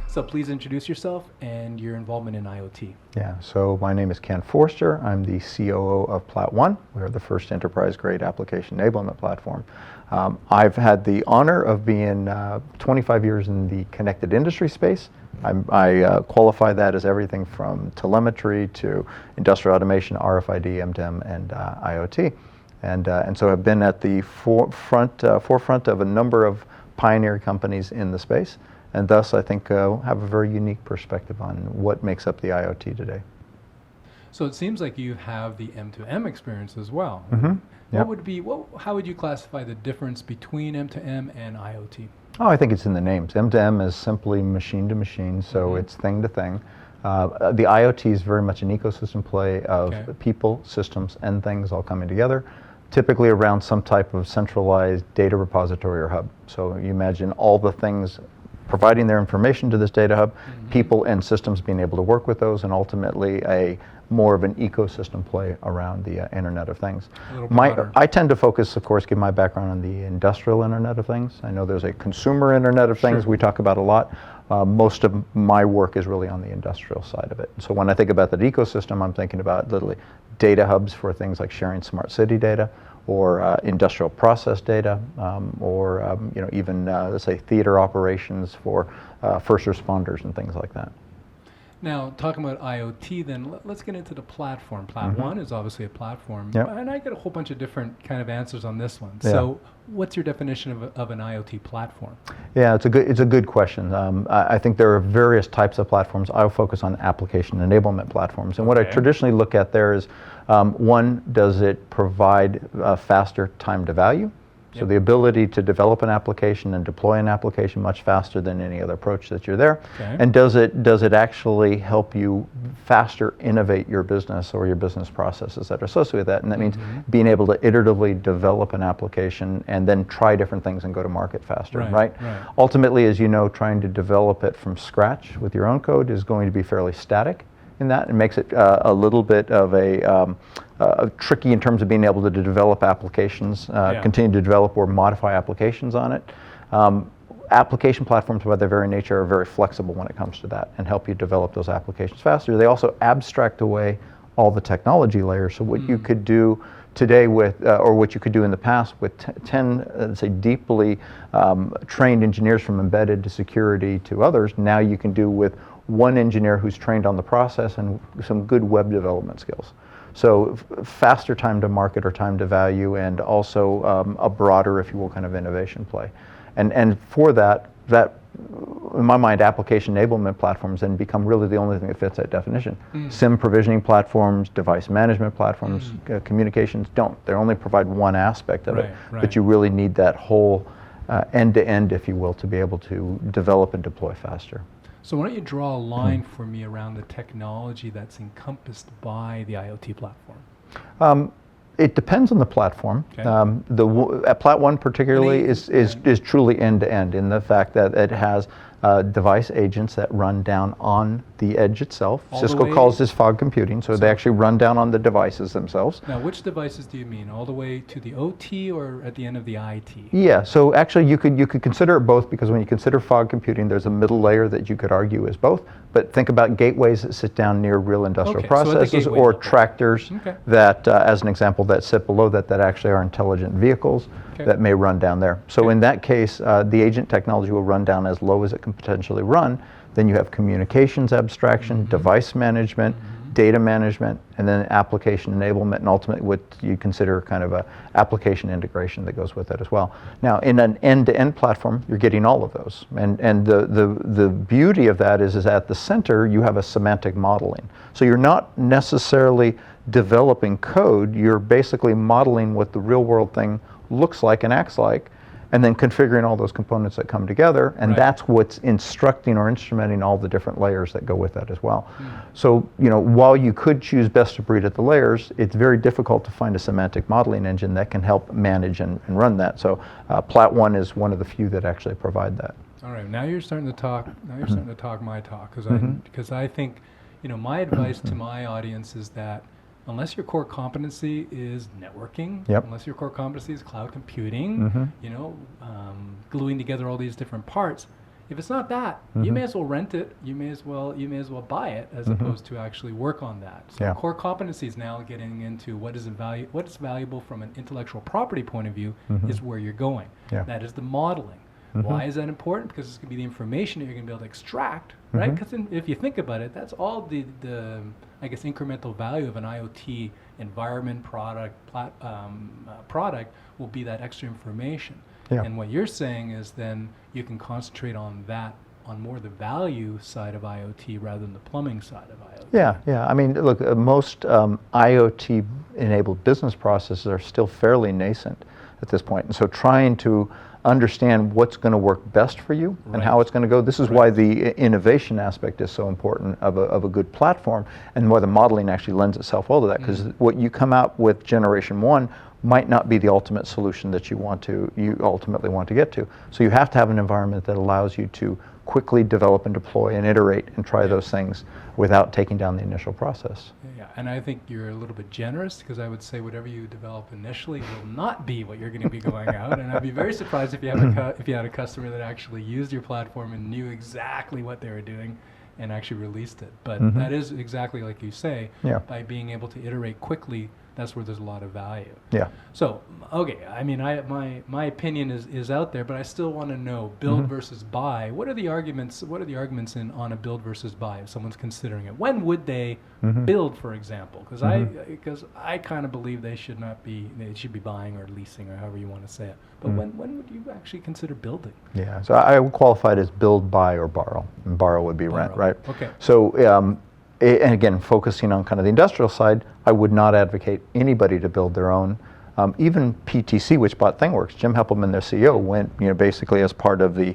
So please introduce yourself and your involvement in IoT. Yeah, so my name is Ken Forster. I'm the COO of PLAT.ONE. We are the first enterprise-grade application enablement platform. I've had the honor of being 25 years in the connected industry space. I qualify that as everything from telemetry to industrial automation, RFID, M2M, and IoT. And so I've been at the forefront of a number of pioneer companies in the space. And thus, I think, have a very unique perspective on what makes up the IoT today. So it seems like you have the M2M experience as well. Mm-hmm. How would you classify the difference between M2M and IoT? Oh, I think it's in the names. M2M is simply machine to machine, so it's thing to thing. The IoT is very much an ecosystem play of people, systems, and things all coming together, typically around some type of centralized data repository or hub. So you imagine all the things providing their information to this data hub, people and systems being able to work with those, and ultimately more of an ecosystem play around the Internet of Things. I tend to focus, of course, given my background on the industrial Internet of Things. I know there's a consumer Internet of Things we talk about a lot. Most of my work is really on the industrial side of it. So when I think about that ecosystem, I'm thinking about literally data hubs for things like sharing smart city data, or industrial process data, or even let's say theater operations for first responders and things like that. Now, talking about IoT, then let's get into the platform. PLAT.ONE is obviously a platform, and I get a whole bunch of different kind of answers on this one. So, what's your definition of an IoT platform? Yeah, it's a good question. I think there are various types of platforms. I'll focus on application enablement platforms, and what I traditionally look at there is one, does it provide faster time to value? So the ability to develop an application and deploy an application much faster than any other approach that you're there. And does it actually help you faster innovate your business or your business processes that are associated with that? And that means being able to iteratively develop an application and then try different things and go to market faster, right? Ultimately, as you know, trying to develop it from scratch with your own code is going to be fairly static in that. It makes it a little bit of tricky in terms of being able to develop applications, continue to develop or modify applications on it. Application platforms by their very nature are very flexible when it comes to that and help you develop those applications faster. They also abstract away all the technology layers. So what you could do today with, or what you could do in the past with 10, let's say, deeply trained engineers from embedded to security to others, now you can do with one engineer who's trained on the process and some good web development skills. So faster time to market or time to value, and also a broader, if you will, kind of innovation play. And for that, in my mind, application enablement platforms then become really the only thing that fits that definition. SIM provisioning platforms, device management platforms, communications don't. They only provide one aspect of it, but you really need that whole end-to-end, if you will, to be able to develop and deploy faster. So why don't you draw a line for me around the technology that's encompassed by the IoT platform? It depends on the platform. PLAT.ONE particularly is truly end-to-end in the fact that it has device agents that run down on the edge itself. Cisco calls this fog computing, so they actually run down on the devices themselves. Now, which devices do you mean? All the way to the OT or at the end of the IT? Yeah, so actually you could consider it both, because when you consider fog computing, there's a middle layer that you could argue is both. But think about gateways that sit down near real industrial processes, or tractors that, as an example, that sit below that actually are intelligent vehicles that may run down there. So in that case, the agent technology will run down as low as it can potentially run. Then you have communications abstraction, device management, data management, and then application enablement, and ultimately what you consider kind of a application integration that goes with it as well. Now, in an end-to-end platform, you're getting all of those. And the beauty of that is at the center, you have a semantic modeling. So you're not necessarily developing code, you're basically modeling what the real world thing looks like and acts like, and then configuring all those components that come together, and that's what's instructing or instrumenting all the different layers that go with that as well. So, while you could choose best of breed at the layers, it's very difficult to find a semantic modeling engine that can help manage and run that. So PLAT.ONE is one of the few that actually provide that. All right, now you're starting to talk. Now you're starting to talk my talk, because I think, my advice to my audience is that unless your core competency is networking, Yep. unless your core competency is cloud computing, gluing together all these different parts, if it's not that, you may as well rent it. You may as well buy it as opposed to actually work on that. So core competencies now getting into what is valuable from an intellectual property point of view is where you're going. Yeah. That is the modeling. Why is that important? Because it's going to be the information that you're going to be able to extract, right? Because if you think about it, that's all the I guess incremental value of an IoT environment product will be that extra information. Yeah. And what you're saying is then you can concentrate on that, on more the value side of IoT rather than the plumbing side of IoT. Yeah. I mean, look, most IoT-enabled business processes are still fairly nascent at this point. And so trying to understand what's going to work best for you and how it's going to go. This is why the innovation aspect is so important of a good platform, and why the modeling actually lends itself well to that, because what you come out with generation 1 might not be the ultimate solution that you ultimately want to get to. So you have to have an environment that allows you to quickly develop and deploy and iterate and try those things without taking down the initial process. Yeah, and I think you're a little bit generous, because I would say whatever you develop initially will not be what you're going to be going out. And I'd be very surprised if you had a customer that actually used your platform and knew exactly what they were doing and actually released it. But that is exactly like you say, by being able to iterate quickly, that's where there's a lot of value. Yeah. So, okay, I mean, my opinion is out there, but I still want to know build versus buy. What are the arguments? What are the arguments on a build versus buy if someone's considering it? When would they build, for example? Because I kind of believe they should be buying or leasing, or however you want to say it. But when would you actually consider building? Yeah. So I would qualify it as build, buy, or borrow. And borrow would be rent, right? Okay. So. And again, focusing on kind of the industrial side, I would not advocate anybody to build their own. Even PTC, which bought ThingWorx, Jim Heppelman, their CEO, went basically as part of the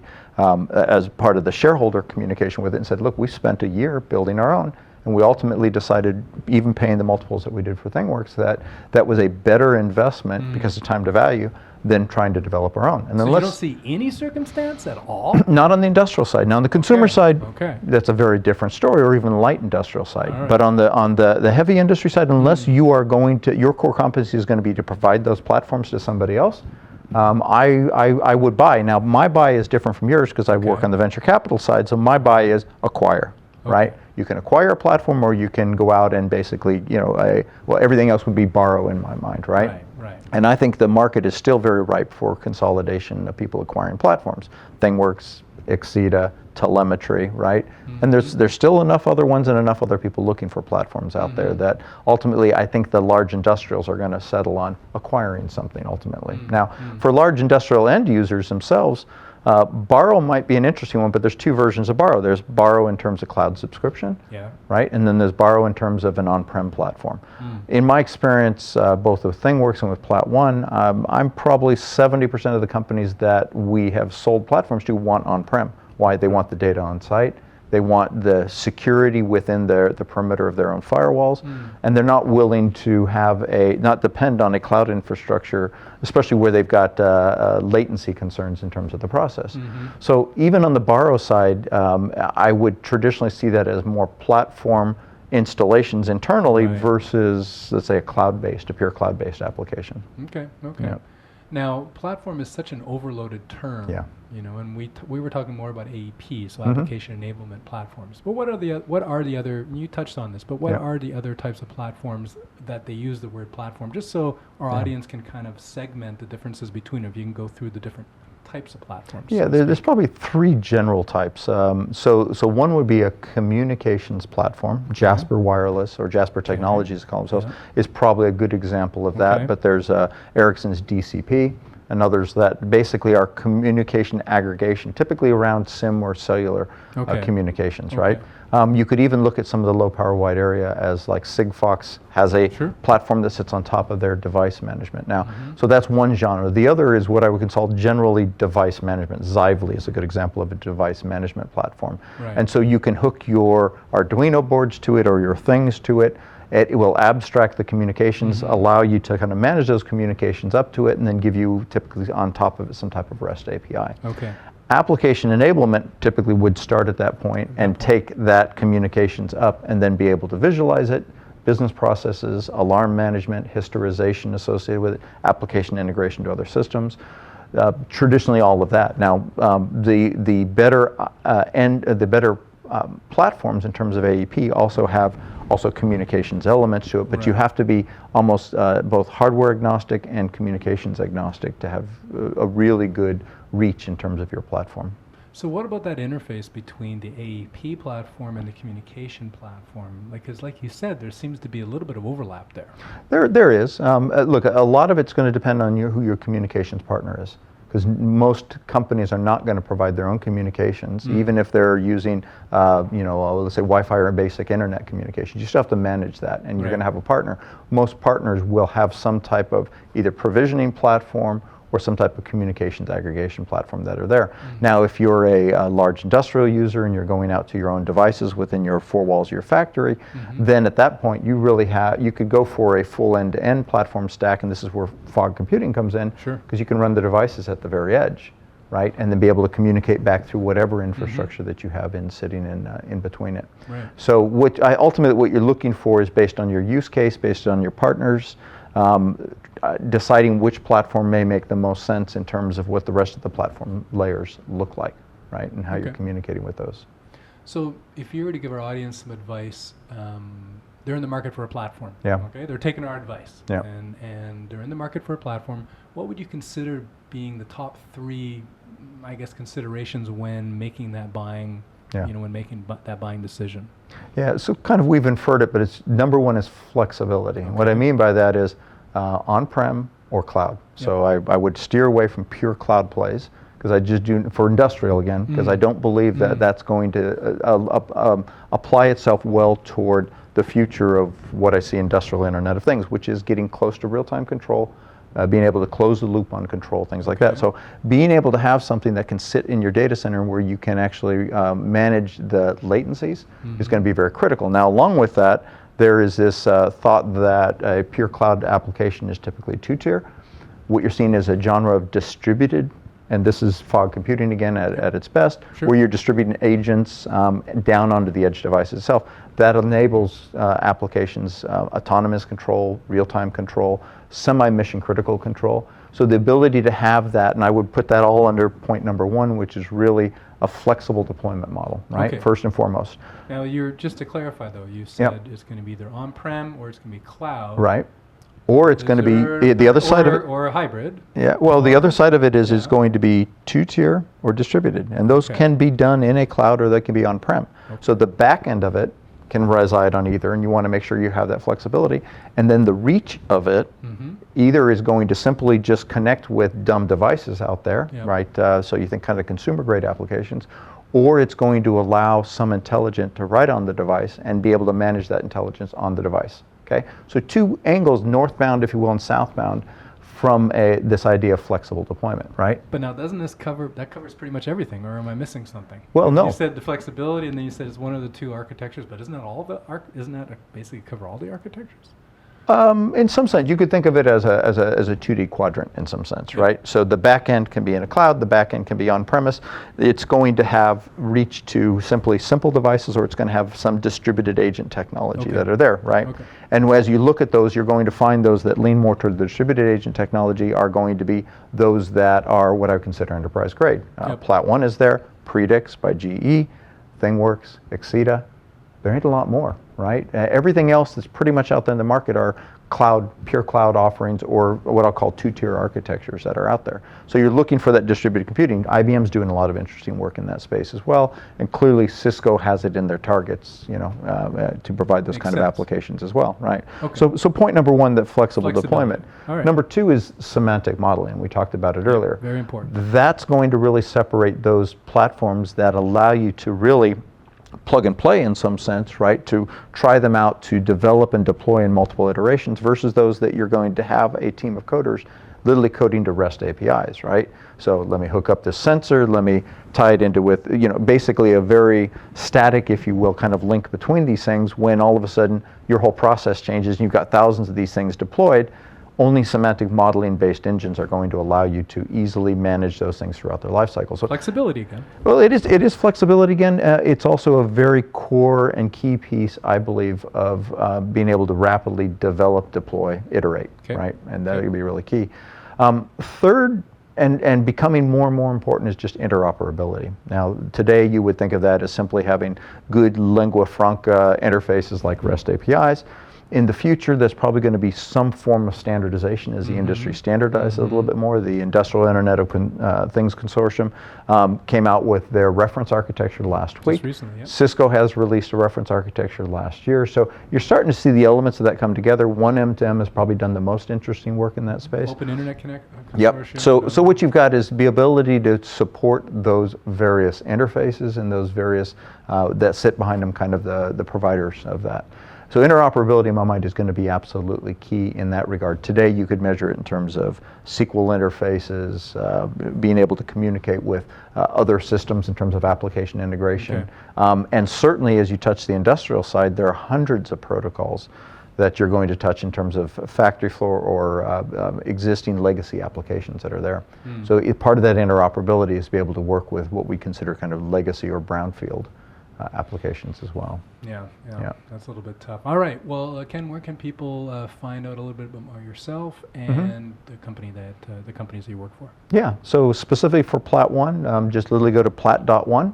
shareholder communication with it and said, look, we spent a year building our own, and we ultimately decided, even paying the multiples that we did for ThingWorx, that was a better investment because of time to value than trying to develop our own. And then so you don't see any circumstance at all? Not on the industrial side. Now on the consumer side, that's a very different story, or even light industrial side. Right. But on the heavy industry side, unless you are your core competency is going to be to provide those platforms to somebody else, I would buy. Now my buy is different from yours, because I work on the venture capital side, so my buy is acquire, right? You can acquire a platform, or you can go out and basically, everything else would be borrow in my mind, right? Right. And I think the market is still very ripe for consolidation of people acquiring platforms. ThingWorx, Exida, telemetry, right? And there's still enough other ones and enough other people looking for platforms out there that ultimately I think the large industrials are going to settle on acquiring something ultimately. Now, for large industrial end users themselves, borrow might be an interesting one, but there's two versions of borrow. There's borrow in terms of cloud subscription, right? And then there's borrow in terms of an on-prem platform. In my experience, both with ThingWorx and with PLAT.ONE, I'm probably 70% of the companies that we have sold platforms to want on-prem. Why? They want the data on site. They want the security within the perimeter of their own firewalls, and they're not willing to not depend on a cloud infrastructure, especially where they've got latency concerns in terms of the process. So even on the borrow side, I would traditionally see that as more platform installations internally versus, let's say, a pure cloud-based application. Okay. Yeah. Now, platform is such an overloaded term, and we were talking more about AEP, so application enablement platforms. But what are the other? You touched on this, but what are the other types of platforms that they use the word platform? Just so our audience can kind of segment the differences between them. If you can go through the different types of platforms. Yeah, there's probably three general types. So one would be a communications platform. Jasper Wireless, or Jasper Technologies, call themselves, is probably a good example of that. But there's Ericsson's DCP, and others that basically are communication aggregation, typically around SIM or cellular communications, right? You could even look at some of the low power wide area as like Sigfox has a platform that sits on top of their device management. Now, so that's one genre. The other is what I would call generally device management. Xively is a good example of a device management platform. And so you can hook your Arduino boards to it or your things to it. It will abstract the communications, allow you to kind of manage those communications up to it, and then give you typically on top of it some type of REST API. Application enablement typically would start at that point and take that communications up and then be able to visualize it, business processes, alarm management, historization associated with it, application integration to other systems. Traditionally, all of that. Now, the better platforms in terms of AEP also have communications elements to it, but you have to be almost both hardware agnostic and communications agnostic to have a really good reach in terms of your platform. So what about that interface between the AEP platform and the communication platform? Because like you said, there seems to be a little bit of overlap there. There is. Look, a lot of it's going to depend on who your communications partner is. Because most companies are not going to provide their own communications, even if they're using, let's say Wi-Fi or basic internet communications. You still have to manage that, and you're going to have a partner. Most partners will have some type of either provisioning platform or some type of communications aggregation platform that are there. Now, if you're a large industrial user and you're going out to your own devices within your four walls of your factory, then at that point you could go for a full end-to-end platform stack, and this is where fog computing comes in, because you can run the devices at the very edge, right, and then be able to communicate back through whatever infrastructure that you have sitting in between it. Right. So ultimately what you're looking for is based on your use case, based on your partners, deciding which platform may make the most sense in terms of what the rest of the platform layers look like, right, and how you're communicating with those. So if you were to give our audience some advice, they're in the market for a platform. Yeah. Okay, they're taking our advice. Yeah. And they're in the market for a platform. What would you consider being the top three, I guess, considerations when making that buying? When making that buying decision? Yeah, so kind of we've inferred it, but it's number one is flexibility. Okay. What I mean by that is on-prem or cloud. So I would steer away from pure cloud plays, because I just do, for industrial again, because I don't believe that that's going to apply itself well toward the future of what I see industrial Internet of Things, which is getting close to real-time control, being able to close the loop on control, things like that. So being able to have something that can sit in your data center where you can actually manage the latencies is going to be very critical. Now, along with that, there is this thought that a pure cloud application is typically two-tier. What you're seeing is a genre of distributed, and this is fog computing again at its best, where you're distributing agents down onto the edge device itself. That enables applications, autonomous control, real-time control, semi-mission critical control. So the ability to have that, and I would put that all under point number one, which is really a flexible deployment model, right? First and foremost. Now, just to clarify though, you said it's going to be either on-prem or it's going to be cloud. Right. Or it's going to be the other side of it. Or a hybrid. Yeah, well, the other side of it is going to be two-tier or distributed. And those can be done in a cloud or they can be on-prem. So the back end of it can reside on either, and you want to make sure you have that flexibility. And then the reach of it either is going to simply just connect with dumb devices out there, right? So you think kind of consumer-grade applications, or it's going to allow some intelligent to write on the device and be able to manage that intelligence on the device. Okay, so two angles, northbound, if you will, and southbound, from this idea of flexible deployment, right? But now, doesn't this covers pretty much everything, or am I missing something? Well, no. You said the flexibility, and then you said it's one of the two architectures, but isn't that basically cover all the architectures? In some sense, you could think of it as a 2D quadrant in some sense, right? So the back end can be in a cloud, the back end can be on-premise. It's going to have reach to simply simple devices, or it's going to have some distributed agent technology that are there, right? And as you look at those, you're going to find those that lean more toward the distributed agent technology are going to be those that are what I would consider enterprise grade. PLAT.ONE is there, Predix by GE, ThingWorx, Exida. There ain't a lot more, right? Everything else that's pretty much out there in the market are pure cloud offerings, or what I'll call two-tier architectures that are out there. So you're looking for that distributed computing. IBM's doing a lot of interesting work in that space as well, and clearly Cisco has it in their targets, to provide those kind of applications as well, right? So point number one, that flexible deployment. Number two is semantic modeling. We talked about it earlier. Very important. That's going to really separate those platforms that allow you to really plug and play in some sense, right, to try them out, to develop and deploy in multiple iterations, versus those that you're going to have a team of coders literally coding to REST APIs, right? So let me hook up this sensor, let me tie it into with, basically a very static, if you will, kind of link between these things, when all of a sudden your whole process changes and you've got thousands of these things deployed. only semantic modeling based engines are going to allow you to easily manage those things throughout their life cycle. So flexibility again. Well, it is flexibility again. It's also a very core and key piece, I believe, of being able to rapidly develop, deploy, iterate, right? And that would be really key. Third, and becoming more and more important, is just interoperability. Now, today you would think of that as simply having good lingua franca interfaces like REST APIs. In the future, there's probably going to be some form of standardization as the industry standardizes a little bit more. The Industrial Internet of Things Consortium came out with their reference architecture last week. Just recently, Cisco has released a reference architecture last year. So you're starting to see the elements of that come together. 1M2M has probably done the most interesting work in that space. Open Internet Connect Yep. So what you've got is the ability to support those various interfaces and those various that sit behind them, kind of the providers of that. So interoperability, in my mind, is going to be absolutely key in that regard. Today, you could measure it in terms of SQL interfaces, being able to communicate with other systems in terms of application integration. And certainly, as you touch the industrial side, there are hundreds of protocols that you're going to touch in terms of factory floor or existing legacy applications that are there. So part of that interoperability is to be able to work with what we consider kind of legacy or brownfield applications as well. Yeah, that's a little bit tough. All right, well, Ken, where can people find out a little bit about yourself and the company the companies that you work for? Yeah, so specifically for PLAT.ONE, just literally go to PLAT.ONE.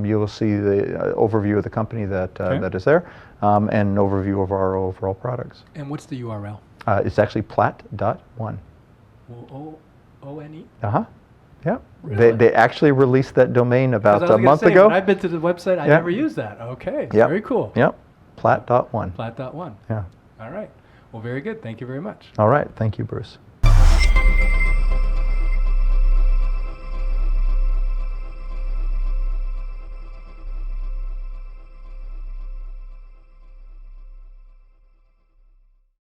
You will see the overview of the company that that is there, and an overview of our overall products. And what's the URL? It's actually PLAT.ONE. O-N-E? Yeah. Really? They actually released that domain about a month ago. I've been to the website. I never used that. Okay. Very cool. Yep. PLAT.ONE. PLAT.ONE. Yeah. All right. Well, very good. Thank you very much. All right. Thank you, Bruce.